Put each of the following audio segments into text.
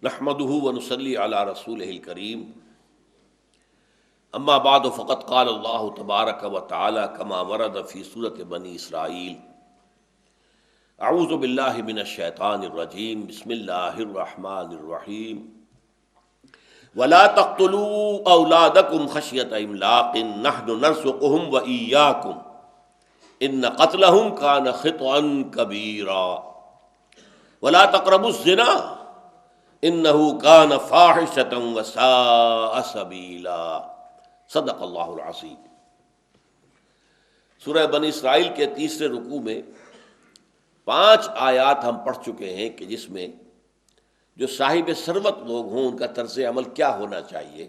نحمده ونصلي على رسوله الكريم اما بعد فقد قال الله تبارك وتعالى كما ورد في سورة بني اسرائيل اعوذ بالله من الشيطان الرجيم بسم الله الرحمن الرحيم ولا تقتلوا اولادكم خشية املاق نحن نرزقهم واياكم ان قتلهم كان خطئا كبيرا ولا تقربوا الزنا انہ کان فاحشۃ وساء سبیلا صدق اللہ العظیم۔ سورہ بنی اسرائیل کے تیسرے رکوع میں 5 آیات ہم پڑھ چکے ہیں کہ جس میں جو صاحب ثروت لوگ ہوں ان کا طرز عمل کیا ہونا چاہیے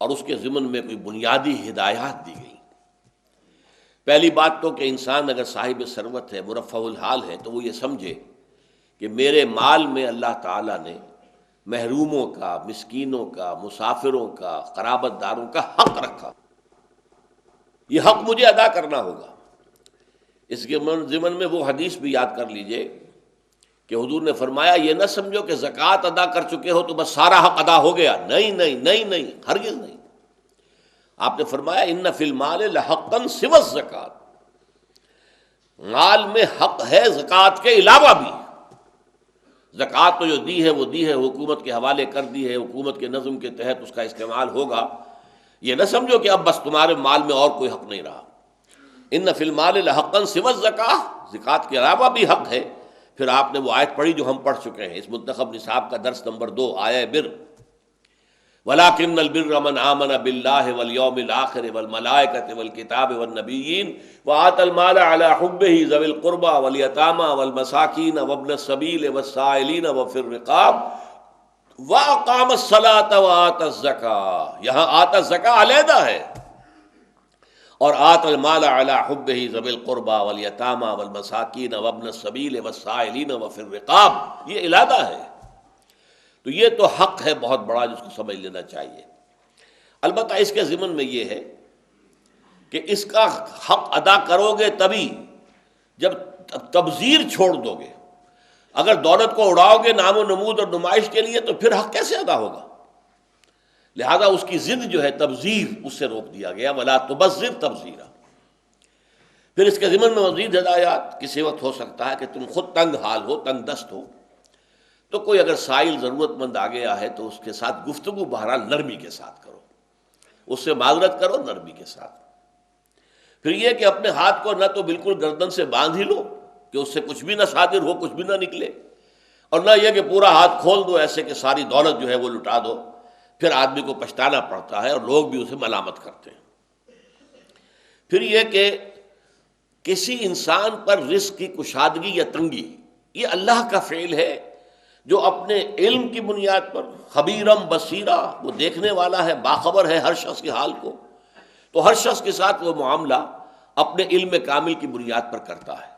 اور اس کے ضمن میں کوئی بنیادی ہدایات دی گئی۔ پہلی بات تو کہ انسان اگر صاحب ثروت ہے، مرفہ الحال ہے، تو وہ یہ سمجھے کہ میرے مال میں اللہ تعالیٰ نے محروموں کا، مسکینوں کا، مسافروں کا، قرابت داروں کا حق رکھا، یہ حق مجھے ادا کرنا ہوگا۔ اس کے ضمن میں وہ حدیث بھی یاد کر لیجئے کہ حضور نے فرمایا یہ نہ سمجھو کہ زکوٰۃ ادا کر چکے ہو تو بس سارا حق ادا ہو گیا، نہیں نہیں نہیں نہیں، ہرگز نہیں۔ آپ نے فرمایا ان فی المال لحقا سوی الزکوٰۃ، مال میں حق ہے زکوٰۃ کے علاوہ بھی۔ زکوٰۃ تو جو دی ہے وہ دی ہے، حکومت کے حوالے کر دی ہے، حکومت کے نظم کے تحت اس کا استعمال ہوگا۔ یہ نہ سمجھو کہ اب بس تمہارے مال میں اور کوئی حق نہیں رہا۔ ان فی المال لحقا سوی الزکوٰۃ، زکوٰۃ کے علاوہ بھی حق ہے۔ پھر آپ نے وہ آیت پڑھی جو ہم پڑھ چکے ہیں، اس منتخب نصاب کا درس نمبر 2، آیہ بر، وَلَٰكِنَّ الْبِرَّ مَنْ آمَنَ بِاللَّهِ وَالْيَوْمِ الْآخِرِ وَالْمَلَائِكَةِ وَالْكِتَابِ وَالنَّبِيِّينَ وَآتَى الْمَالَ عَلَىٰ حُبِّهِ ذَوِي الْقُرْبَىٰ وَالْيَتَامَىٰ وَالْمَسَاكِينَ وَابْنَ السَّبِيلِ وَالسَّائِلِينَ وَفِي الرِّقَابِ وَأَقَامَ الصَّلَاةَ وَآتَى الزَّكَاةَ، یہاں آتا الزکاة علیحدہ ہے، اور آتى المال علی حبہ ذوی القربى والیتامى والمساکین وابن السبیل والسائلین وفی الرقاب، یہ علیحدہ ہے۔ تو یہ تو حق ہے بہت بڑا جس کو سمجھ لینا چاہیے۔ البتہ اس کے ضمن میں یہ ہے کہ اس کا حق ادا کرو گے تبھی جب تبذیر چھوڑ دو گے۔ اگر دولت کو اڑاؤ گے نام و نمود اور نمائش کے لیے تو پھر حق کیسے ادا ہوگا؟ لہذا اس کی ضد جو ہے تبذیر، اس سے روک دیا گیا، ولا تبذر تبذیرا۔ پھر اس کے ضمن میں مزید ہدایات، کسی وقت ہو سکتا ہے کہ تم خود تنگ حال ہو، تنگ دست ہو، تو کوئی اگر سائل ضرورت مند آ گیا ہے تو اس کے ساتھ گفتگو بہرحال نرمی کے ساتھ کرو، اس سے معذرت کرو نرمی کے ساتھ۔ پھر یہ کہ اپنے ہاتھ کو نہ تو بالکل گردن سے باندھ ہی لو کہ اس سے کچھ بھی نہ صادر ہو، کچھ بھی نہ نکلے، اور نہ یہ کہ پورا ہاتھ کھول دو ایسے کہ ساری دولت جو ہے وہ لٹا دو، پھر آدمی کو پچھتانا پڑتا ہے اور لوگ بھی اسے ملامت کرتے ہیں۔ پھر یہ کہ کسی انسان پر رزق کی کشادگی یا تنگی، یہ اللہ کا فعل ہے جو اپنے علم کی بنیاد پر، خبیرم بصیرہ، وہ دیکھنے والا ہے، باخبر ہے ہر شخص کے حال کو، تو ہر شخص کے ساتھ وہ معاملہ اپنے علم کامل کی بنیاد پر کرتا ہے۔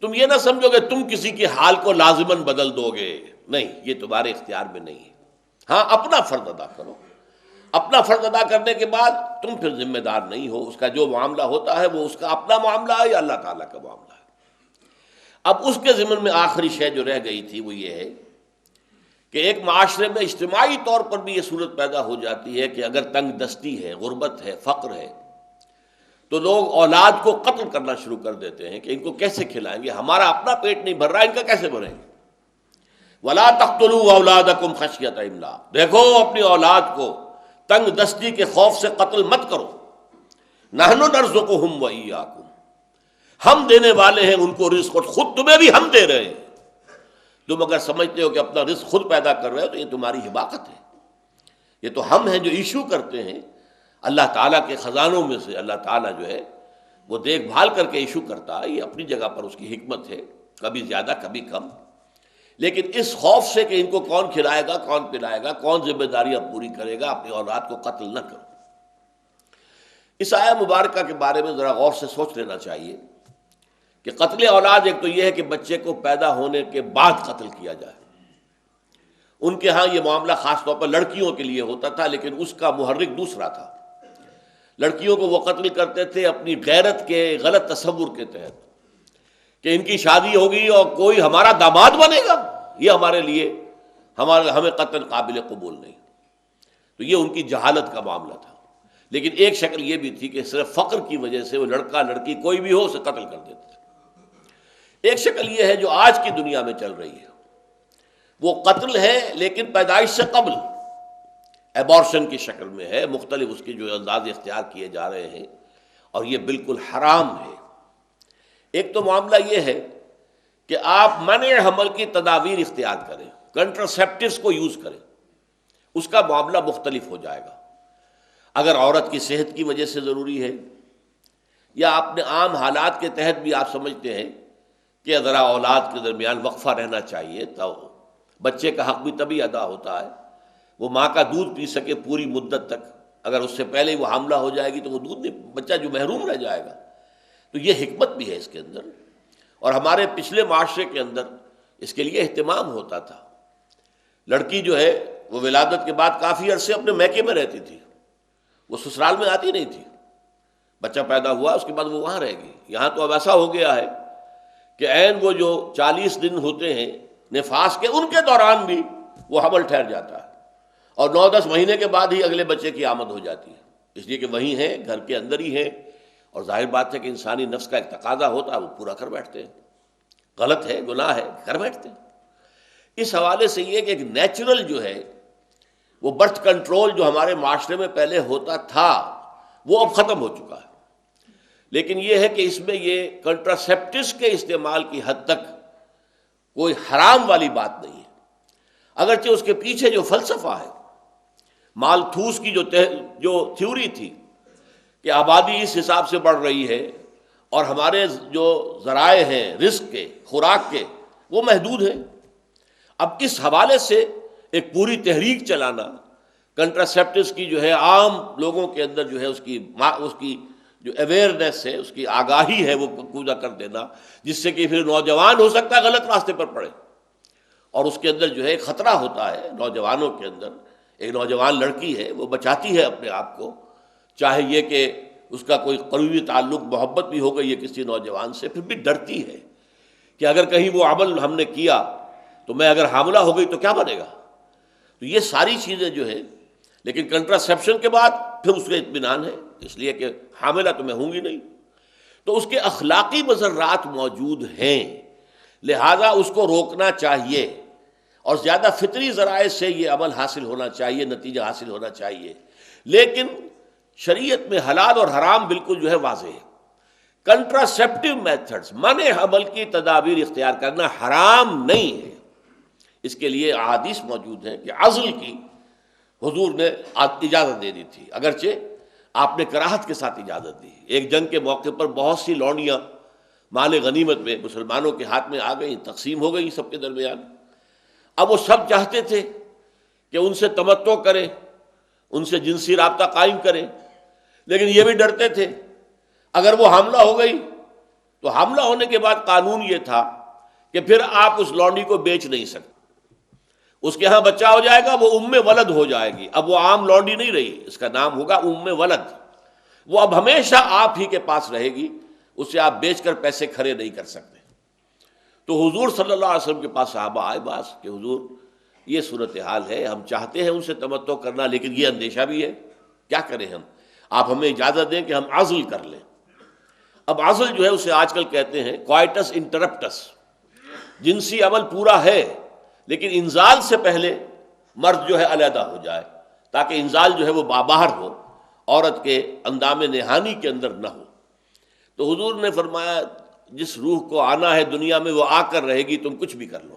تم یہ نہ سمجھو کہ تم کسی کے حال کو لازماً بدل دو گے، نہیں، یہ تمہارے اختیار میں نہیں ہے۔ ہاں، اپنا فرض ادا کرو، اپنا فرض ادا کرنے کے بعد تم پھر ذمہ دار نہیں ہو، اس کا جو معاملہ ہوتا ہے وہ اس کا اپنا معاملہ ہے یا اللہ تعالیٰ کا معاملہ ہے۔ اب اس کے ضمن میں آخری شے جو رہ گئی تھی وہ یہ ہے کہ ایک معاشرے میں اجتماعی طور پر بھی یہ صورت پیدا ہو جاتی ہے کہ اگر تنگ دستی ہے، غربت ہے، فقر ہے، تو لوگ اولاد کو قتل کرنا شروع کر دیتے ہیں کہ ان کو کیسے کھلائیں گے، ہمارا اپنا پیٹ نہیں بھر رہا، ان کا کیسے بھریں گے۔ وَلَا تَقْتُلُوا أَوْلَادَكُمْ خَشْيَةَ إِمْلَاقٍ، دیکھو اپنی اولاد کو تنگ دستی کے خوف سے قتل مت کرو۔ نَحْنُ نَرْزُقُهُمْ وَإِيَّاكُمْ، ہم دینے والے ہیں ان کو رزق، اور خود تمہیں بھی ہم دے رہے ہیں۔ تم اگر سمجھتے ہو کہ اپنا رزق خود پیدا کر رہے ہو تو یہ تمہاری حماقت ہے۔ یہ تو ہم ہیں جو ایشو کرتے ہیں اللہ تعالیٰ کے خزانوں میں سے، اللہ تعالیٰ جو ہے وہ دیکھ بھال کر کے ایشو کرتا ہے، یہ اپنی جگہ پر اس کی حکمت ہے، کبھی زیادہ کبھی کم۔ لیکن اس خوف سے کہ ان کو کون کھلائے گا، کون پلائے گا، کون ذمہ داریاں پوری کرے گا، اپنی اولاد کو قتل نہ کرو۔ اس آیہ مبارکہ کے بارے میں ذرا غور سے سوچ لینا چاہیے کہ قتل اولاد ایک تو یہ ہے کہ بچے کو پیدا ہونے کے بعد قتل کیا جائے۔ ان کے ہاں یہ معاملہ خاص طور پر لڑکیوں کے لیے ہوتا تھا، لیکن اس کا محرک دوسرا تھا۔ لڑکیوں کو وہ قتل کرتے تھے اپنی غیرت کے غلط تصور کے تحت کہ ان کی شادی ہوگی اور کوئی ہمارا داماد بنے گا، یہ ہمارے لیے ہمیں قطعاً قابل قبول نہیں. تو یہ ان کی جہالت کا معاملہ تھا. لیکن ایک شکل یہ بھی تھی کہ صرف فقر کی وجہ سے وہ لڑکا لڑکی کوئی بھی ہو اسے قتل کر دیتے تھے. ایک شکل یہ ہے جو آج کی دنیا میں چل رہی ہے، وہ قتل ہے لیکن پیدائش سے قبل ایبارشن کی شکل میں ہے. مختلف اس کے جو انداز اختیار کیے جا رہے ہیں اور یہ بالکل حرام ہے. ایک تو معاملہ یہ ہے کہ آپ منع حمل کی تدابیر اختیار کریں، کنٹراسیپٹیوز کو یوز کریں، اس کا معاملہ مختلف ہو جائے گا. اگر عورت کی صحت کی وجہ سے ضروری ہے، یا اپنے عام حالات کے تحت بھی آپ سمجھتے ہیں کہ ذرا اولاد کے درمیان وقفہ رہنا چاہیے، تو بچے کا حق بھی تبھی ادا ہوتا ہے. وہ ماں کا دودھ پی سکے پوری مدت تک، اگر اس سے پہلے وہ حاملہ ہو جائے گی تو وہ دودھ نہیں، بچہ جو محروم رہ جائے گا. تو یہ حکمت بھی ہے اس کے اندر، اور ہمارے پچھلے معاشرے کے اندر اس کے لیے اہتمام ہوتا تھا. لڑکی جو ہے وہ ولادت کے بعد کافی عرصے اپنے میکے میں رہتی تھی، وہ سسرال میں آتی نہیں تھی. بچہ پیدا ہوا اس کے بعد وہ وہاں رہے گی. یہاں تو اب ایسا ہو گیا ہے کہ عین وہ جو 40 دن ہوتے ہیں نفاس کے، ان کے دوران بھی وہ حمل ٹھہر جاتا ہے، اور 9-10 مہینے کے بعد ہی اگلے بچے کی آمد ہو جاتی ہے، اس لیے کہ وہی ہیں، گھر کے اندر ہی ہیں. اور ظاہر بات ہے کہ انسانی نفس کا ایک تقاضا ہوتا ہے، وہ پورا کر بیٹھتے ہیں. غلط ہے، گناہ ہے، کر بیٹھتے ہیں. اس حوالے سے یہ کہ ایک نیچرل جو ہے وہ برتھ کنٹرول جو ہمارے معاشرے میں پہلے ہوتا تھا وہ اب ختم ہو چکا ہے. لیکن یہ ہے کہ اس میں یہ کنٹراسیپٹیوز کے استعمال کی حد تک کوئی حرام والی بات نہیں ہے، اگرچہ اس کے پیچھے جو فلسفہ ہے، مالتھوس کی جو تھیوری تھی کہ آبادی اس حساب سے بڑھ رہی ہے اور ہمارے جو ذرائع ہیں رزق کے، خوراک کے، وہ محدود ہیں. اب اس حوالے سے ایک پوری تحریک چلانا، کنٹراسیپٹیوز کی جو ہے عام لوگوں کے اندر جو ہے اس کی جو اویئرنیس ہے، اس کی آگاہی ہے، وہ پورا کر دینا، جس سے کہ پھر نوجوان ہو سکتا ہے غلط راستے پر پڑے. اور اس کے اندر جو ہے ایک خطرہ ہوتا ہے نوجوانوں کے اندر. ایک نوجوان لڑکی ہے، وہ بچاتی ہے اپنے آپ کو، چاہے یہ کہ اس کا کوئی قریبی تعلق محبت بھی ہو گئی ہے کسی نوجوان سے، پھر بھی ڈرتی ہے کہ اگر کہیں وہ عمل ہم نے کیا تو میں اگر حاملہ ہو گئی تو کیا بنے گا. تو یہ ساری چیزیں جو ہے، لیکن کنٹراسیپشن کے بعد پھر اس کا اطمینان ہے، اس لیے کہ حاملہ تو میں ہوں گی نہیں. تو اس کے اخلاقی مضرات موجود ہیں، لہذا اس کو روکنا چاہیے، اور زیادہ فطری ذرائع سے یہ عمل حاصل ہونا چاہیے، نتیجہ حاصل ہونا چاہیے. لیکن شریعت میں حلال اور حرام بالکل جو ہے واضح ہے. کنٹراسیپٹیو میتھڈز، منع حمل کی تدابیر اختیار کرنا حرام نہیں ہے. اس کے لیے احادیث موجود ہیں کہ عزل کی حضور نے اجازت دے دی تھی، اگرچہ آپ نے کراہت کے ساتھ اجازت دی. ایک جنگ کے موقع پر بہت سی لونڈیاں مال غنیمت میں مسلمانوں کے ہاتھ میں آ گئیں، تقسیم ہو گئی سب کے درمیان. اب وہ سب چاہتے تھے کہ ان سے تمتع کریں، ان سے جنسی رابطہ قائم کریں، لیکن یہ بھی ڈرتے تھے اگر وہ حاملہ ہو گئی تو حاملہ ہونے کے بعد قانون یہ تھا کہ پھر آپ اس لونڈی کو بیچ نہیں سکتے. اس کے ہاں بچہ ہو جائے گا، وہ ام ولد ہو جائے گی. اب وہ عام لونڈی نہیں رہی، اس کا نام ہوگا ام ولد. وہ اب ہمیشہ آپ ہی کے پاس رہے گی، اسے آپ بیچ کر پیسے کھڑے نہیں کر سکتے. تو حضور صلی اللہ علیہ وسلم کے پاس صحابہ آئے باز کہ حضور یہ صورتحال ہے، ہم چاہتے ہیں ان سے تمتع کرنا، لیکن یہ اندیشہ بھی ہے، کیا کریں ہم؟ آپ ہمیں اجازت دیں کہ ہم عزل کر لیں. اب عزل جو ہے اسے آج کل کہتے ہیں کوائٹس انٹرپٹس. جنسی عمل پورا ہے لیکن انزال سے پہلے مرد جو ہے علیحدہ ہو جائے، تاکہ انزال جو ہے وہ باہر ہو، عورت کے اندام نہانی کے اندر نہ ہو. تو حضور نے فرمایا جس روح کو آنا ہے دنیا میں وہ آ کر رہے گی، تم کچھ بھی کر لو.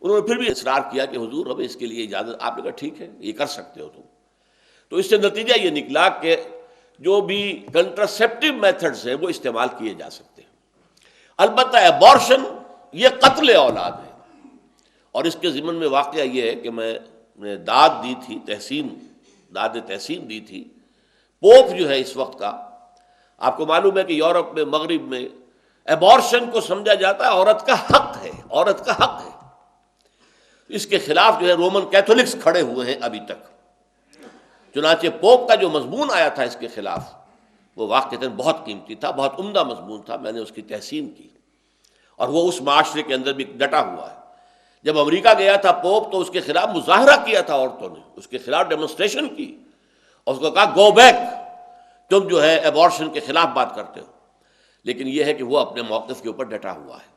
انہوں نے پھر بھی اصرار کیا کہ حضور ہمیں اس کے لیے اجازت. آپ نے کہا ٹھیک ہے، یہ کر سکتے ہو تم. تو اس سے نتیجہ یہ نکلا کہ جو بھی کنٹراسیپٹیو میتھڈز ہیں وہ استعمال کیے جا سکتے ہیں. البتہ ایبارشن یہ قتل اولاد ہے. اور اس کے ضمن میں واقعہ یہ ہے کہ میں نے داد دی تھی، داد تحسین دی تھی. پوپ جو ہے اس وقت کا، آپ کو معلوم ہے کہ یورپ میں، مغرب میں ایبارشن کو سمجھا جاتا ہے عورت کا حق ہے، عورت کا حق ہے. اس کے خلاف جو ہے رومن کیتھولکس کھڑے ہوئے ہیں ابھی تک. چنانچہ پوپ کا جو مضمون آیا تھا اس کے خلاف، وہ واقعتاً بہت قیمتی تھا، بہت عمدہ مضمون تھا. میں نے اس کی تحسین کی، اور وہ اس معاشرے کے اندر بھی ڈٹا ہوا ہے. جب امریکہ گیا تھا پوپ تو اس کے خلاف مظاہرہ کیا تھا عورتوں نے، اس کے خلاف ڈیمونسٹریشن کی، اور اس کو کہا گو بیک، تم جو ہے ایبارشن کے خلاف بات کرتے ہو، لیکن یہ ہے کہ وہ اپنے موقف کے اوپر ڈٹا ہوا ہے۔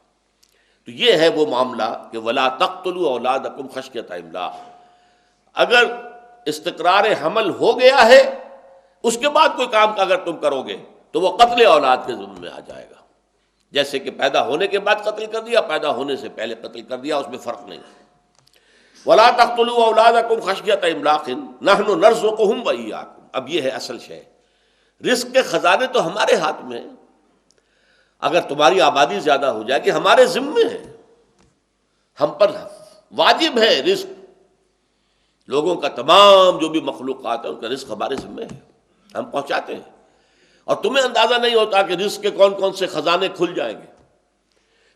تو یہ ہے وہ معاملہ کہ ولا تقتلوا اولادکم خشیۃ املاق، اگر استقرار حمل ہو گیا ہے اس کے بعد کوئی کام اگر تم کرو گے تو وہ قتل اولاد کے ضمن میں آ جائے گا، جیسے کہ پیدا ہونے کے بعد قتل کر دیا، پیدا ہونے سے پہلے قتل کر دیا، اس میں فرق نہیں۔ ولا تقتلوا اولادکم خشیۃ املاق نحن نرزقهم وإياکم، اب یہ ہے اصل شے، رزق کے خزانے تو ہمارے ہاتھ میں ہیں، اگر تمہاری آبادی زیادہ ہو جائے گی ہمارے ذمے ہے، ہم پر واجب ہے رزق، لوگوں کا تمام جو بھی مخلوقات ہے ان کا رزق ہمارے ذمے ہے، ہم پہنچاتے ہیں، اور تمہیں اندازہ نہیں ہوتا کہ رزق کے کون کون سے خزانے کھل جائیں گے۔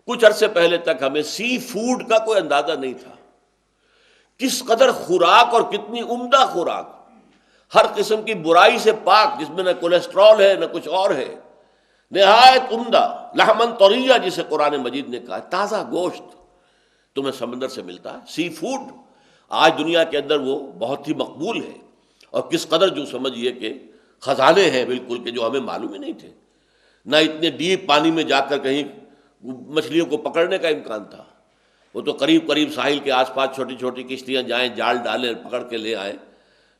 کچھ عرصے پہلے تک ہمیں سی فوڈ کا کوئی اندازہ نہیں تھا، کس قدر خوراک اور کتنی عمدہ خوراک، ہر قسم کی برائی سے پاک، جس میں نہ کولیسٹرول ہے نہ کچھ اور ہے، نہایت عمدہ لحمن طریہ جسے قرآن مجید نے کہا، تازہ گوشت تمہیں سمندر سے ملتا ہے، سی فوڈ آج دنیا کے اندر وہ بہت ہی مقبول ہے، اور کس قدر جو سمجھیے کہ خزانے ہیں بالکل کہ جو ہمیں معلوم ہی نہیں تھے، نہ اتنے ڈیپ پانی میں جا کر کہیں مچھلیوں کو پکڑنے کا امکان تھا، وہ تو قریب قریب ساحل کے آس پاس چھوٹی چھوٹی کشتیاں جائیں، جال ڈالیں، پکڑ کے لے آئیں،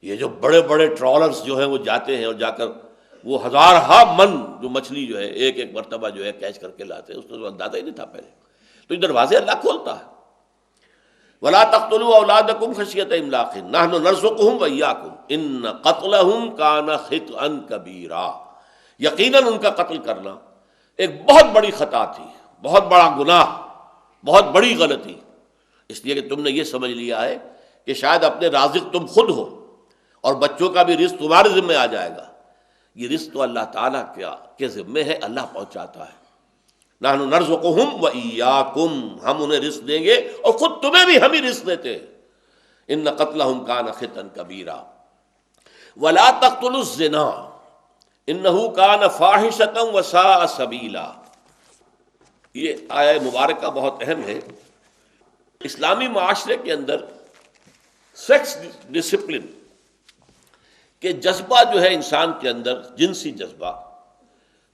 یہ جو بڑے بڑے ٹرالرز جو ہیں وہ جاتے ہیں اور جا کر وہ ہزارہا من جو مچھلی جو ہے ایک ایک مرتبہ جو ہے کیچ کر کے لاتے ہیں، اس کا تو اندازہ ہی نہیں تھا پہلے، تو یہ دروازے اللہ کھولتا ہے۔ ولا تقتلوا اولادکم خشیۃ املاق نحن نرزقهم وإياکم ان قتلهم کان خطئا کبیرا، یقیناً ان کا قتل کرنا ایک بہت بڑی خطا تھی، بہت بڑا گناہ، بہت بڑی غلطی، اس لیے کہ تم نے یہ سمجھ لیا ہے کہ شاید اپنے رازق تم خود ہو اور بچوں کا بھی رزق تمہارے ذمہ آ جائے گا، یہ رزق تو اللہ تعالیٰ کے ذمہ ہے، اللہ پہنچاتا ہے۔ نحن نرزقهم وإياکم، ہم انہیں رزق دیں گے اور خود تمہیں بھی ہم ہی رزق دیتے ہیں۔ ان قتلهم کان خطئا کبیرا ولا تقتلوا الزنا انه کان فاحشۃ وساء سبیلا، یہ آیہ مبارکہ بہت اہم ہے۔ اسلامی معاشرے کے اندر سیکس ڈسپلن کہ جذبہ جو ہے انسان کے اندر، جنسی جذبہ،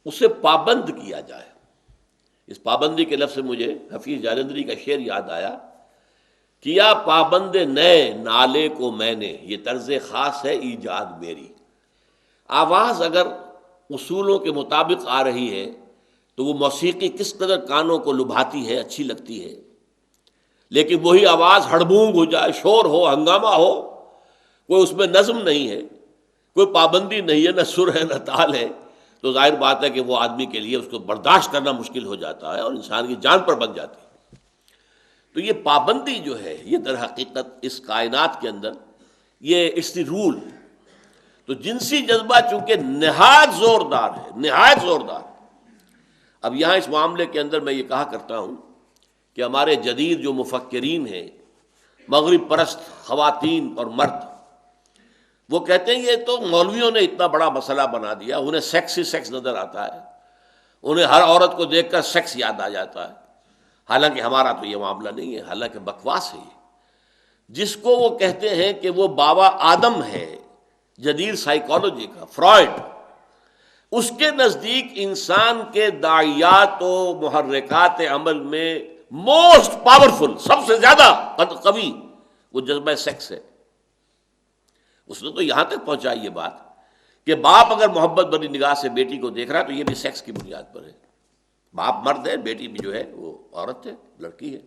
اسے پابند کیا جائے۔ اس پابندی کے لفظ سے مجھے حفیظ جالندری کا شعر یاد آیا، کیا پابند نئے نالے کو میں نے، یہ طرز خاص ہے ایجاد میری۔ آواز اگر اصولوں کے مطابق آ رہی ہے تو وہ موسیقی کس قدر کانوں کو لبھاتی ہے، اچھی لگتی ہے، لیکن وہی آواز ہڑبونگ ہو جائے، شور ہو، ہنگامہ ہو، کوئی اس میں نظم نہیں ہے، کوئی پابندی نہیں ہے، نہ سر ہے نہ تال ہے، تو ظاہر بات ہے کہ وہ آدمی کے لیے اس کو برداشت کرنا مشکل ہو جاتا ہے اور انسان کی جان پر بن جاتی ہے۔ تو یہ پابندی جو ہے یہ در حقیقت اس کائنات کے اندر یہ اٹس دی رول۔ تو جنسی جذبہ چونکہ نہایت زوردار ہے، نہایت زوردار۔ اب یہاں اس معاملے کے اندر میں یہ کہا کرتا ہوں کہ ہمارے جدید جو مفکرین ہیں، مغرب پرست خواتین اور مرد، وہ کہتے ہیں یہ تو مولویوں نے اتنا بڑا مسئلہ بنا دیا، انہیں سیکس ہی سیکس نظر آتا ہے، انہیں ہر عورت کو دیکھ کر سیکس یاد آ جاتا ہے، حالانکہ ہمارا تو یہ معاملہ نہیں ہے، حالانکہ بکواس ہے یہ۔ جس کو وہ کہتے ہیں کہ وہ بابا آدم ہے جدید سائیکالوجی کا، فرائڈ، اس کے نزدیک انسان کے داعیات و محرکات عمل میں موسٹ پاورفل، سب سے زیادہ قوی وہ جذبہ سیکس ہے۔ اس نے تو یہاں تک پہنچائی یہ بات کہ باپ اگر محبت بھری نگاہ سے بیٹی کو دیکھ رہا ہے تو یہ بھی سیکس کی بنیاد پر ہے۔ باپ مرد ہے، بیٹی بھی جو ہے وہ عورت ہے، لڑکی ہے۔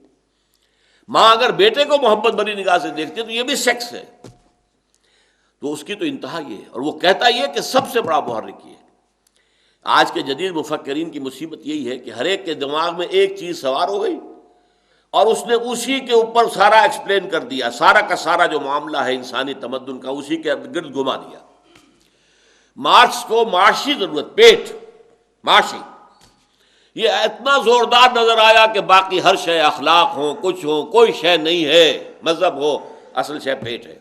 ماں اگر بیٹے کو محبت بھری نگاہ سے دیکھتی ہے تو یہ بھی سیکس ہے۔ تو اس کی تو انتہا یہ ہے، اور وہ کہتا یہ کہ سب سے بڑا محرک یہ ہے۔ آج کے جدید مفکرین کی مصیبت یہی ہے کہ ہر ایک کے دماغ میں ایک چیز سوار ہو گئی اور اس نے اسی کے اوپر سارا ایکسپلین کر دیا، سارا کا سارا جو معاملہ ہے انسانی تمدن کا اسی کے گرد گھما دیا۔ مارکس کو معاشی ضرورت، پیٹ معاشی، یہ اتنا زوردار نظر آیا کہ باقی ہر شے، اخلاق ہوں، کچھ ہوں، کوئی شے نہیں ہے، مذہب ہو، اصل شے پیٹ ہے۔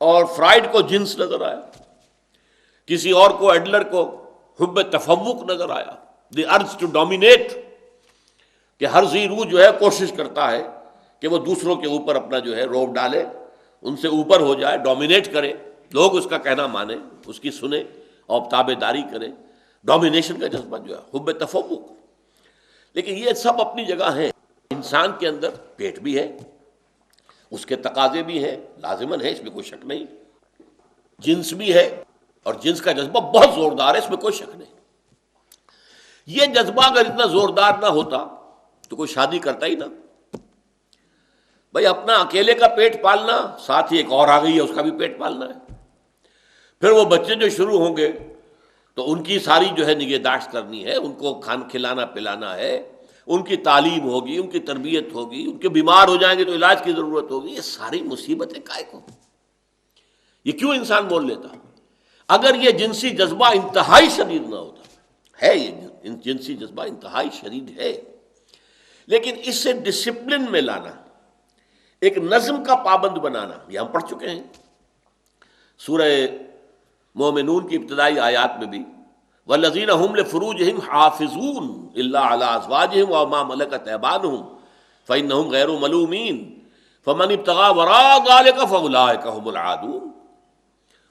اور فرائڈ کو جنس نظر آیا، کسی اور کو ایڈلر کو حب تفوق نظر آیا، دی ارج ٹو ڈومینیٹ، کہ ہر ذی روح جو ہے کوشش کرتا ہے کہ وہ دوسروں کے اوپر اپنا جو ہے روب ڈالے، ان سے اوپر ہو جائے، ڈومینیٹ کرے، لوگ اس کا کہنا مانیں، اس کی سنیں اور تابع داری کریں۔ ڈومینیشن کا جذبہ جو ہے، حب تفوق۔ لیکن یہ سب اپنی جگہ ہیں۔ انسان کے اندر پیٹ بھی ہے، اس کے تقاضے بھی ہیں، لازماً ہے، اس میں کوئی شک نہیں۔ جنس بھی ہے، اور جنس کا جذبہ بہت زوردار ہے، اس میں کوئی شک نہیں۔ یہ جذبہ اگر اتنا زوردار نہ ہوتا تو کوئی شادی کرتا ہی نہ۔ بھائی اپنا اکیلے کا پیٹ پالنا، ساتھ ہی ایک اور آ گئی ہے، اس کا بھی پیٹ پالنا ہے۔ پھر وہ بچے جو شروع ہوں گے تو ان کی ساری جو ہے نگہداشت کرنی ہے، ان کو کھلانا پلانا ہے، ان کی تعلیم ہوگی، ان کی تربیت ہوگی، ان کے بیمار ہو جائیں گے تو علاج کی ضرورت ہوگی۔ یہ ساری مصیبتیں کائے کو؟ یہ کیوں انسان بول لیتا؟ اگر یہ جنسی جذبہ انتہائی شدید نہ ہوتا، ہے یہ جنسی جذبہ انتہائی شدید ہے، لیکن اس سے ڈسپلن میں لانا، ایک نظم کا پابند بنانا، یہ ہم پڑھ چکے ہیں سورہ مومنون کی ابتدائی آیات میں بھی، والذین هم لفروجہم حافظون الا علی ازواجہم وما ملکت ایمانہم فانہم غیر ملومین فمن ابتغى وراء ذلک فاولئک هم العادون۔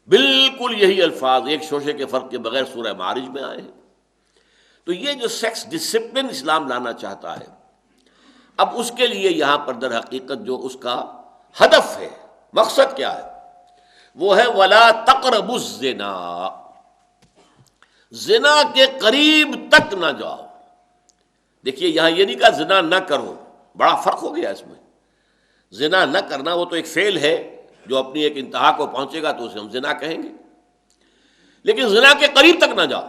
بالکل یہی الفاظ ایک شوشے کے فرق کے بغیر سورہ معارج میں آئے ہیں۔ تو یہ جو سیکس ڈسپلن اسلام لانا چاہتا ہے، اب اس کے لیے یہاں پر در حقیقت جو اس کا ہدف ہے، مقصد کیا ہے؟ وہ ہے وَلَا تَقْرَبُوا الزِّنَا، زنا کے قریب تک نہ جاؤ۔ دیکھیے یہاں یہ نہیں کہا زنا نہ کرو، بڑا فرق ہو گیا اس میں۔ زنا نہ کرنا وہ تو ایک فعل ہے جو اپنی ایک انتہا کو پہنچے گا تو اسے ہم زنا کہیں گے، لیکن زنا کے قریب تک نہ جاؤ۔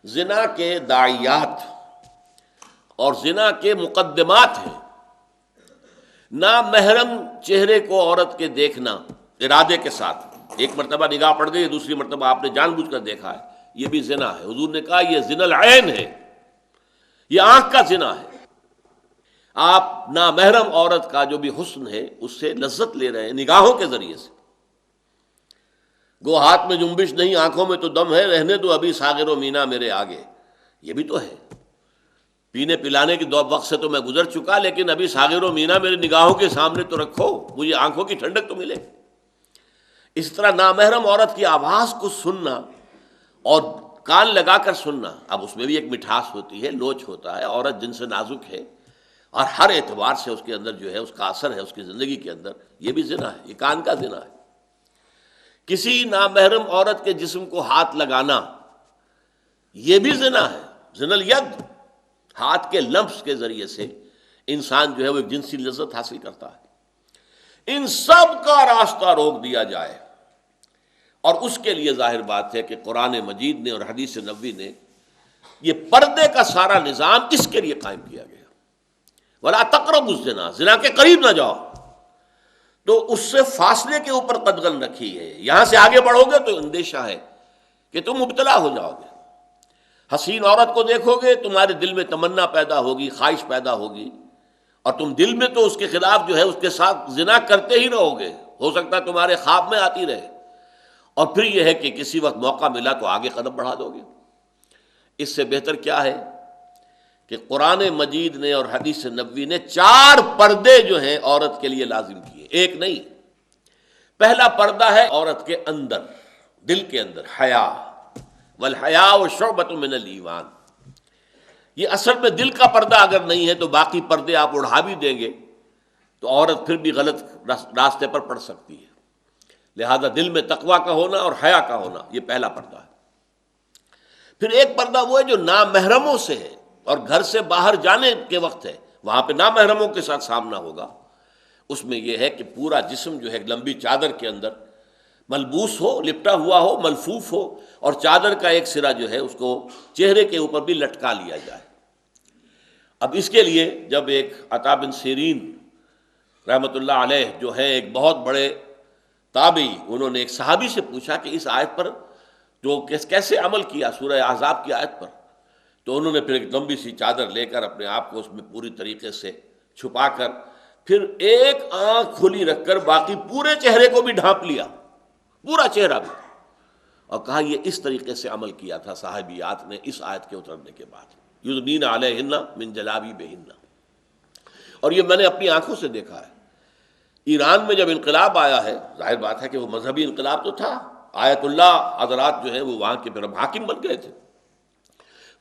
زنا کے داعیات اور زنا کے مقدمات ہیں، نامحرم چہرے کو عورت کے دیکھنا ارادے کے ساتھ، ایک مرتبہ نگاہ پڑ گئی، دوسری مرتبہ آپ نے جان بوجھ کر دیکھا ہے، یہ بھی زنا ہے۔ حضور نے کہا یہ زنا العین ہے، یہ آنکھ کا زنا ہے۔ آپ نامحرم عورت کا جو بھی حسن ہے اس سے لذت لے رہے ہیں نگاہوں کے ذریعے سے۔ گو ہاتھ میں جنبش نہیں، آنکھوں میں تو دم ہے، رہنے دو ابھی ساغر و مینا میرے آگے، یہ بھی تو ہے۔ پینے پلانے کے وقت سے تو میں گزر چکا، لیکن ابھی ساغر و مینا میرے نگاہوں کے سامنے تو رکھو، مجھے آنکھوں کی ٹھنڈک تو ملے۔ اس طرح نامحرم عورت کی آواز کو سننا اور کان لگا کر سننا، اب اس میں بھی ایک مٹھاس ہوتی ہے، لوچ ہوتا ہے، عورت جن سے نازک ہے اور ہر اعتبار سے اس کے اندر جو ہے اس کا اثر ہے اس کی زندگی کے اندر، یہ بھی زنا ہے، یہ کان کا زنا ہے۔ کسی نامحرم عورت کے جسم کو ہاتھ لگانا یہ بھی زنا ہے، زنا الید، ہاتھ کے لمس کے ذریعے سے انسان جو ہے وہ ایک جنسی لذت حاصل کرتا ہے۔ ان سب کا راستہ روک دیا جائے، اور اس کے لیے ظاہر بات ہے کہ قرآن مجید نے اور حدیث نبوی نے یہ پردے کا سارا نظام اس کے لیے قائم کیا گیا۔ وَلَا تَقْرَبُوا الزِّنَا، زنا کے قریب نہ جاؤ، تو اس سے فاصلے کے اوپر قدغن رکھی ہے۔ یہاں سے آگے بڑھو گے تو اندیشہ ہے کہ تم مبتلا ہو جاؤ گے۔ حسین عورت کو دیکھو گے، تمہارے دل میں تمنا پیدا ہوگی، خواہش پیدا ہوگی، اور تم دل میں تو اس کے خلاف جو ہے اس کے ساتھ زنا کرتے ہی رہو گے، ہو سکتا ہے تمہارے خواب میں آتی رہے، اور پھر یہ ہے کہ کسی وقت موقع ملا تو آگے قدم بڑھا دو گے۔ اس سے بہتر کیا ہے کہ قرآن مجید نے اور حدیث نبوی نے 4 پردے جو ہیں عورت کے لیے لازم کیے، ایک نہیں۔ پہلا پردہ ہے عورت کے اندر، دل کے اندر، حیا، والحیاء شعبۃ من الایمان۔ یہ اصل میں دل کا پردہ اگر نہیں ہے تو باقی پردے آپ اڑا بھی دیں گے تو عورت پھر بھی غلط راستے پر پڑ سکتی ہے۔ لہذا دل میں تقویٰ کا ہونا اور حیا کا ہونا یہ پہلا پردہ ہے۔ پھر ایک پردہ وہ ہے جو نامحرموں سے ہے اور گھر سے باہر جانے کے وقت ہے، وہاں پہ نامحرموں کے ساتھ سامنا ہوگا۔ اس میں یہ ہے کہ پورا جسم جو ہے ایک لمبی چادر کے اندر ملبوس ہو، لپٹا ہوا ہو، ملفوف ہو، اور چادر کا ایک سرا جو ہے اس کو چہرے کے اوپر بھی لٹکا لیا جائے۔ اب اس کے لیے جب ایک عطا بن سیرین رحمۃ اللہ علیہ جو ہے ایک بہت بڑے تابعی، انہوں نے ایک صحابی سے پوچھا کہ اس آیت پر جو کیسے عمل کیا، سورہ احزاب کی آیت پر، تو انہوں نے پھر ایک لمبی سی چادر لے کر اپنے آپ کو اس میں پوری طریقے سے چھپا کر پھر ایک آنکھ کھلی رکھ کر باقی پورے چہرے کو بھی ڈھانپ لیا، پورا چہرہ بھی، اور کہا یہ اس طریقے سے عمل کیا تھا صحابیات نے اس آیت کے اترنے کے بعد، یدنین علیہن من جلابیبہن۔ اور یہ میں نے اپنی آنکھوں سے دیکھا ہے۔ ایران میں جب انقلاب آیا ہے، ظاہر بات ہے کہ وہ مذہبی انقلاب تو تھا، آیت اللہ حضرات جو ہیں وہ وہاں کے پھر حاکم بن گئے تھے،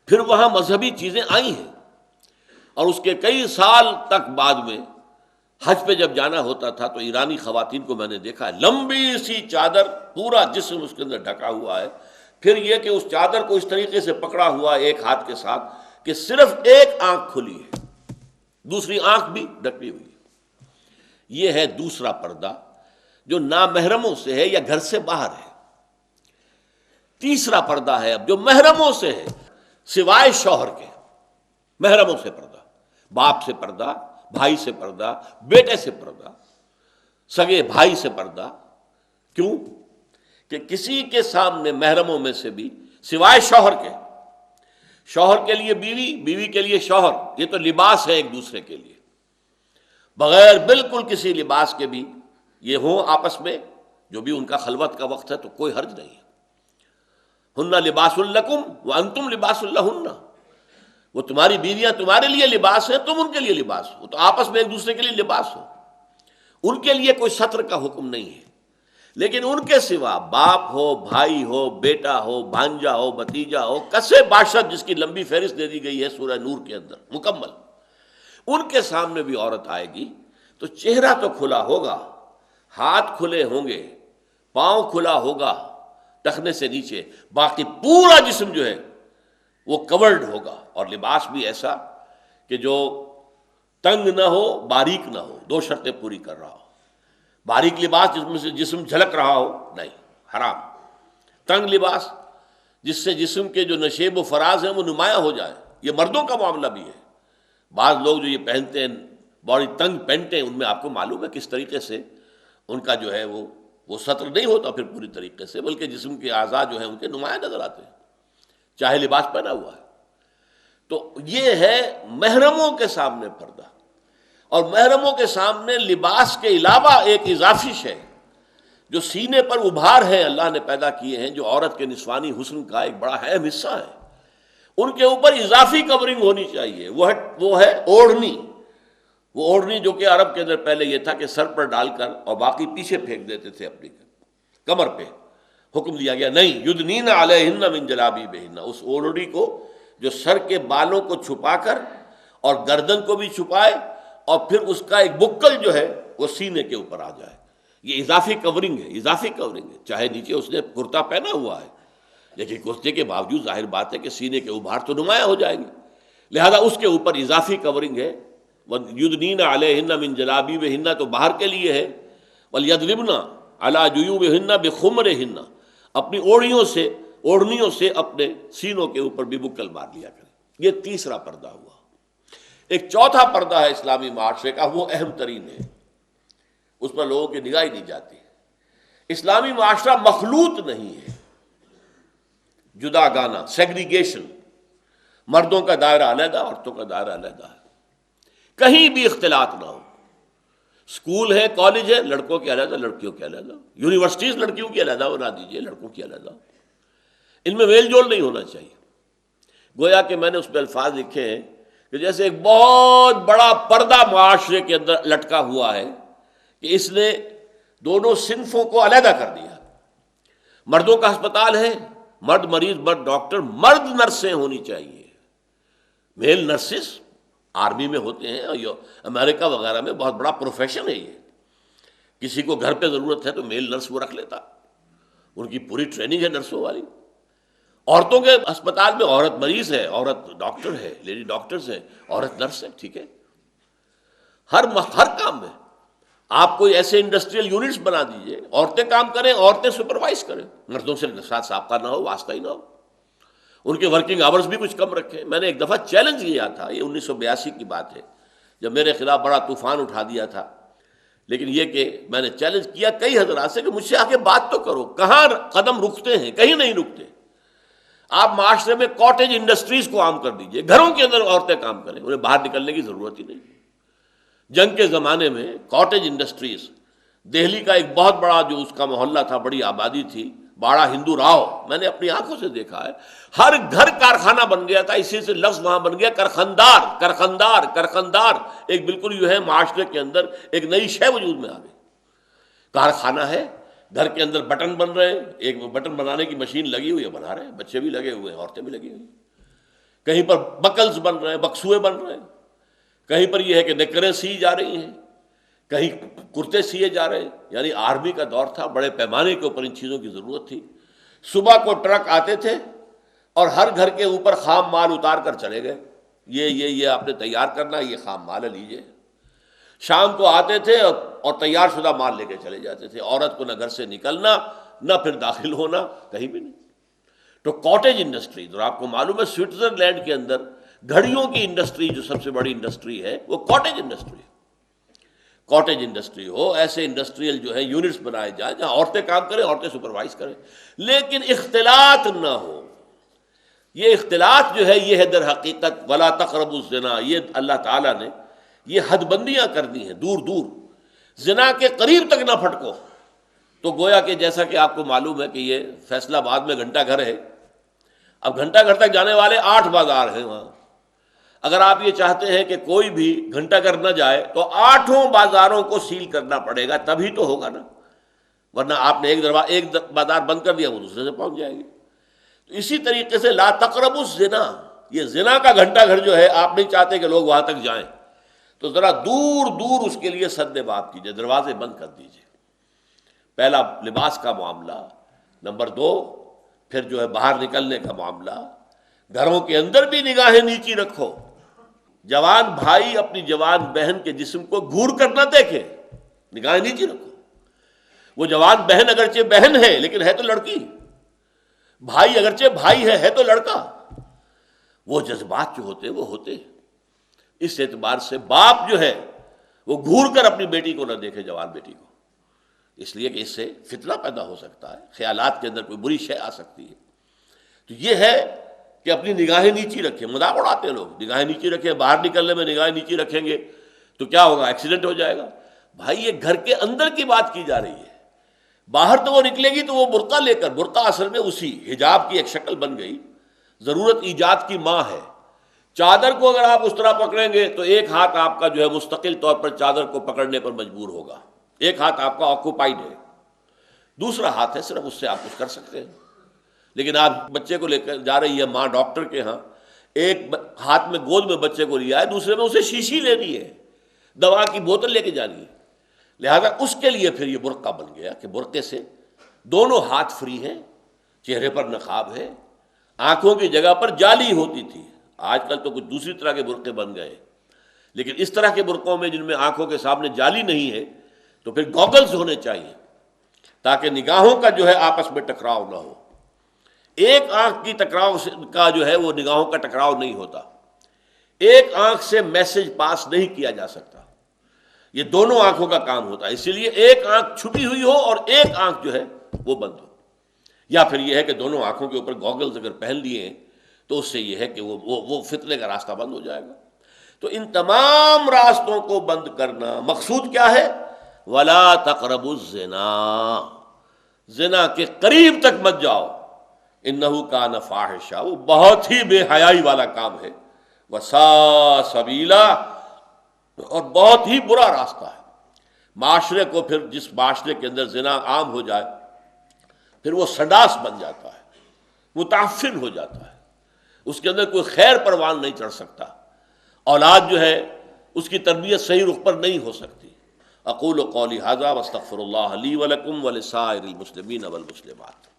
پھر وہاں مذہبی چیزیں آئی ہیں، اور اس کے کئی سال تک بعد میں حج پہ جب جانا ہوتا تھا تو ایرانی خواتین کو میں نے دیکھا ہے، لمبی سی چادر، پورا جسم اس کے اندر ڈھکا ہوا ہے، پھر یہ کہ اس چادر کو اس طریقے سے پکڑا ہوا ہے ایک ہاتھ کے ساتھ کہ صرف ایک آنکھ کھلی ہے، دوسری آنکھ بھی ڈھکی ہوئی ہے۔ یہ ہے دوسرا پردہ جو نامحرموں سے ہے یا گھر سے باہر ہے۔ تیسرا پردہ ہے اب جو محرموں سے ہے، سوائے شوہر کے، محرموں سے پردہ، باپ سے پردہ، بھائی سے پردہ، بیٹے سے پردہ، سگے بھائی سے پردہ۔ کیوں؟ کہ کسی کے سامنے محرموں میں سے بھی سوائے شوہر کے، شوہر کے لیے بیوی، بیوی کے لیے شوہر، یہ تو لباس ہے ایک دوسرے کے لیے، بغیر بالکل کسی لباس کے بھی یہ ہوں آپس میں، جو بھی ان کا خلوت کا وقت ہے تو کوئی حرج نہیں ہے۔ ہن لباس لکم وانتم لباس لہن، وہ تمہاری بیویاں تمہارے لیے لباس ہیں، تم ان کے لیے لباس ہو، تو آپس میں ایک دوسرے کے لیے لباس ہو۔ ان کے لیے کوئی ستر کا حکم نہیں ہے، لیکن ان کے سوا باپ ہو، بھائی ہو، بیٹا ہو، بھانجا ہو، بھتیجا ہو، کسے باشد جس کی لمبی فہرست دے دی گئی ہے سورہ نور کے اندر مکمل، ان کے سامنے بھی عورت آئے گی تو چہرہ تو کھلا ہوگا، ہاتھ کھلے ہوں گے، پاؤں کھلا ہوگا ٹخنے سے نیچے، باقی پورا جسم جو ہے وہ کورڈ ہوگا، اور لباس بھی ایسا کہ جو تنگ نہ ہو باریک نہ ہو، دو شرطیں پوری کر رہا ہو۔ باریک لباس جس میں سے جسم جھلک رہا ہو، نہیں، حرام۔ تنگ لباس جس سے جسم کے جو نشیب و فراز ہیں وہ نمایاں ہو جائے، یہ مردوں کا معاملہ بھی ہے۔ بعض لوگ جو یہ پہنتے ہیں بڑی تنگ پینٹیں، ان میں آپ کو معلوم ہے کس طریقے سے ان کا جو ہے وہ سطر نہیں ہوتا پھر پوری طریقے سے، بلکہ جسم کے اعضاء جو ہیں ان کے نمایاں نظر آتے ہیں چاہے لباس پہنا ہوا ہے۔ تو یہ ہے محرموں کے سامنے پردہ، اور محرموں کے سامنے لباس کے علاوہ ایک اضافی شے جو سینے پر ابھار ہے اللہ نے پیدا کیے ہیں، جو عورت کے نسوانی حسن کا ایک بڑا اہم حصہ ہے، ان کے اوپر اضافی کورنگ ہونی چاہیے، وہ ہے اوڑھنی۔ وہ اوڑھنی جو کہ عرب کے اندر پہلے یہ تھا کہ سر پر ڈال کر اور باقی پیچھے پھینک دیتے تھے اپنی کمر پہ، حکم دیا گیا نہیں، یدنین علیہن من جلابیبہن، اس اوڑھنی کو جو سر کے بالوں کو چھپا کر اور گردن کو بھی چھپائے، اور پھر اس کا ایک بکل جو ہے وہ سینے کے اوپر آ جائے، یہ اضافی کورنگ ہے، اضافی کورنگ ہے۔ چاہے نیچے اس نے کرتا پہنا ہوا ہے، لیکن کرتے کے باوجود ظاہر بات ہے کہ سینے کے ابھار تو نمایاں ہو جائیں گے، لہذا اس کے اوپر اضافی کورنگ ہے۔ یدنین علیہن من جلابیبہن تو باہر کے لیے ہے، ولیضربن علی جیوبہن بخمرہن، اپنی اوڑھنیوں سے اپنے سینوں کے اوپر بھی بکل مار لیا کریں۔ یہ تیسرا پردہ ہوا۔ ایک چوتھا پردہ ہے اسلامی معاشرے کا، وہ اہم ترین ہے، اس پر لوگوں کی نگاہ ہی نہیں جاتی۔ اسلامی معاشرہ مخلوط نہیں ہے، جدا گانا، سیگریگیشن، مردوں کا دائرہ علیحدہ، عورتوں کا دائرہ علیحدہ ہے، کہیں بھی اختلاط نہ ہو۔ اسکول ہے، کالج ہے، لڑکوں کے علیحدہ، لڑکیوں کے علیحدہ، یونیورسٹیز لڑکیوں کی علیحدہ بنا دیجیے، لڑکوں کی علیحدہ، ان میں میل جول نہیں ہونا چاہیے۔ گویا کہ میں نے اس پہ الفاظ لکھے ہیں کہ جیسے ایک بہت بڑا پردہ معاشرے کے اندر لٹکا ہوا ہے کہ اس نے دونوں صنفوں کو علیحدہ کر دیا۔ مردوں کا ہسپتال ہے، مرد مریض، مرد ڈاکٹر، مرد نرسیں ہونی چاہیے، میل نرسز آرمی میں ہوتے ہیں، اور امریکہ وغیرہ میں بہت بڑا پروفیشن ہے یہ، کسی کو گھر پہ ضرورت ہے تو میل نرس وہ رکھ لیتا، ان کی پوری ٹریننگ ہے نرسوں والی۔ عورتوں کے ہسپتال میں عورت مریض ہے، عورت ڈاکٹر ہے، لیڈی ڈاکٹرز ہے، عورت نرس ہے، ٹھیک ہے، ہر کام میں آپ کوئی ایسے انڈسٹریل یونٹس بنا دیجئے، عورتیں کام کریں، عورتیں سپروائز کریں، مردوں سے ساتھ سابقہ نہ ہو، واسطہ ہی نہ ہو، ان کے ورکنگ آورز بھی کچھ کم رکھیں۔ میں نے ایک دفعہ چیلنج کیا تھا، یہ 1982 کی بات ہے، جب میرے خلاف بڑا طوفان اٹھا دیا تھا، لیکن یہ کہ میں نے چیلنج کیا کئی حضرات سے کہ مجھ سے آ کے بات تو کرو، کہاں قدم رکتے ہیں؟ کہیں نہیں رکتے۔ آپ معاشرے میں کاٹیج انڈسٹریز کو عام کر دیجئے، گھروں کے اندر عورتیں کام کریں، انہیں باہر نکلنے کی ضرورت ہی نہیں۔ جنگ کے زمانے میں کاٹیج انڈسٹریز، دہلی کا ایک بہت بڑا جو اس کا محلہ تھا، بڑی آبادی تھی، باڑا ہندو راؤ، میں نے اپنی آنکھوں سے دیکھا ہے، ہر گھر کارخانہ بن گیا تھا، اسی سے لفظ وہاں بن گیا کرخندار، کرخندار، کرخندار، ایک بالکل جو ہے معاشرے کے اندر ایک نئی شے وجود میں آ گئی۔ کارخانہ ہے، گھر کے اندر بٹن بن رہے ہیں، ایک بٹن بنانے کی مشین لگی ہوئی ہے، بنا رہے ہیں، بچے بھی لگے ہوئے ہیں، عورتیں بھی لگی ہوئی ہیں، کہیں پر بکلز بن رہے ہیں، بکسوے بن رہے ہیں، کہیں پر یہ ہے کہ نکریں سی جا رہی ہیں، کہیں کرتے سیے جا رہے ہیں، یعنی آرمی کا دور تھا، بڑے پیمانے کے اوپر ان چیزوں کی ضرورت تھی۔ صبح کو ٹرک آتے تھے اور ہر گھر کے اوپر خام مال اتار کر چلے گئے، یہ آپ نے تیار کرنا، یہ خام مال ہے، لیجئے۔ شام کو آتے تھے اور تیار شدہ مال لے کے چلے جاتے تھے، عورت کو نہ گھر سے نکلنا نہ پھر داخل ہونا، کہیں بھی نہیں۔ تو کاٹیج انڈسٹری، اور آپ کو معلوم ہے سوئٹزرلینڈ کے اندر گھڑیوں کی انڈسٹری جو سب سے بڑی انڈسٹری ہے وہ کاٹیج انڈسٹری ہے۔ کاٹیج انڈسٹری ہو، ایسے انڈسٹریل جو ہے یونٹس بنائے جائیں جہاں عورتیں کام کریں، عورتیں سپروائز کریں، لیکن اختلاط نہ ہو۔ یہ اختلاط جو ہے یہ ہے در حقیقت ولا تقربوا الزنا، یہ اللہ تعالیٰ نے یہ حد بندیاں کر دی ہیں، دور دور زنا کے قریب تک نہ پھٹکو۔ تو گویا کہ جیسا کہ آپ کو معلوم ہے کہ یہ فیصلہ آباد میں گھنٹہ گھر ہے، اب گھنٹہ گھر تک جانے والے 8 بازار ہیں وہاں، اگر آپ یہ چاہتے ہیں کہ کوئی بھی گھنٹہ گھر نہ جائے تو 8 بازاروں کو سیل کرنا پڑے گا، تبھی تو ہوگا نا، ورنہ آپ نے ایک بازار بند کر دیا وہ دوسرے سے پہنچ جائے گی۔ تو اسی طریقے سے لا تقربوا الزنا، یہ زنا کا گھنٹہ گھر جو ہے آپ نہیں چاہتے کہ لوگ وہاں تک جائیں، تو ذرا دور دور اس کے لیے سد باب کیجیے، دروازے بند کر دیجیے۔ پہلا لباس کا معاملہ، نمبر 2 پھر جو ہے باہر نکلنے کا معاملہ، گھروں کے اندر بھی نگاہیں نیچی رکھو، جوان بھائی اپنی جوان بہن کے جسم کو گھور کر نہ دیکھے، نگاہیں نیچی رکھو۔ وہ جوان بہن اگرچہ بہن ہے لیکن ہے تو لڑکی، بھائی اگرچہ بھائی ہے تو لڑکا، وہ جذبات جو ہوتے وہ ہوتے ہیں۔ اس اعتبار سے باپ جو ہے وہ گھور کر اپنی بیٹی کو نہ دیکھے، جوان بیٹی کو، اس لیے کہ اس سے فتنہ پیدا ہو سکتا ہے، خیالات کے اندر کوئی بری شے آ سکتی ہے۔ تو یہ ہے کہ اپنی نگاہیں نیچی رکھیں، مذاق اڑاتے ہیں لوگ، نگاہیں نیچی رکھیں، باہر نکلنے میں نگاہیں نیچی رکھیں گے تو کیا ہوگا، ایکسیڈنٹ ہو جائے گا۔ بھائی یہ گھر کے اندر کی بات کی جا رہی ہے، باہر تو وہ نکلے گی تو وہ برقع لے کر، برقع اصل میں اسی حجاب کی ایک شکل بن گئی، ضرورت ایجاد کی ماں ہے۔ چادر کو اگر آپ اس طرح پکڑیں گے تو ایک ہاتھ آپ کا جو ہے مستقل طور پر چادر کو پکڑنے پر مجبور ہوگا، ایک ہاتھ آپ کا آکوپائڈ ہے، دوسرا ہاتھ ہے صرف اس سے آپ کچھ کر سکتے ہیں۔ لیکن آپ بچے کو لے کر جا رہی ہے ماں ڈاکٹر کے ہاں، ایک ہاتھ میں گود میں بچے کو لیا ہے، دوسرے میں اسے شیشی لینی ہے، دوا کی بوتل لے کے جانی ہے، لہذا اس کے لیے پھر یہ برقع بن گیا کہ برقعے سے دونوں ہاتھ فری ہیں، چہرے پر نقاب ہے، آنکھوں کی جگہ پر جالی ہوتی تھی، آج کل تو کچھ دوسری طرح کے برقعے بن گئے، لیکن اس طرح کے برقعوں میں جن میں آنکھوں کے سامنے جالی نہیں ہے تو پھر گوگلز ہونے چاہیے تاکہ نگاہوں کا جو ہے آپس میں ٹکراؤ نہ ہو۔ ایک آنکھ کی ٹکراؤ کا جو ہے وہ نگاہوں کا ٹکراؤ نہیں ہوتا، ایک آنکھ سے میسج پاس نہیں کیا جا سکتا، یہ دونوں آنکھوں کا کام ہوتا ہے، اسی لیے ایک آنکھ چھپی ہوئی ہو اور ایک آنکھ جو ہے وہ بند ہو، یا پھر یہ ہے کہ دونوں آنکھوں کے اوپر گوگلز اگر پہن لیے ہیں تو اس سے یہ ہے کہ وہ فتنے کا راستہ بند ہو جائے گا۔ تو ان تمام راستوں کو بند کرنا مقصود کیا ہے؟ وَلَا تَقْرَبُوا الزِّنَا، زنا کے قریب تک مت جاؤ، اِنَّهُ كَانَ فَاحِشًا، وہ بہت ہی بے حیائی والا کام ہے، وَسَاءَ سَبِيلًا، اور بہت ہی برا راستہ ہے۔ معاشرے کو پھر جس معاشرے کے اندر زنا عام ہو جائے پھر وہ سڈاس بن جاتا ہے، متعفن ہو جاتا ہے، اس کے اندر کوئی خیر پروان نہیں چڑھ سکتا، اولاد جو ہے اس کی تربیت صحیح رخ پر نہیں ہو سکتی۔ اقول قولی ھذا واستغفر اللہ لی ولکم ولسائر المسلمین والمسلمات۔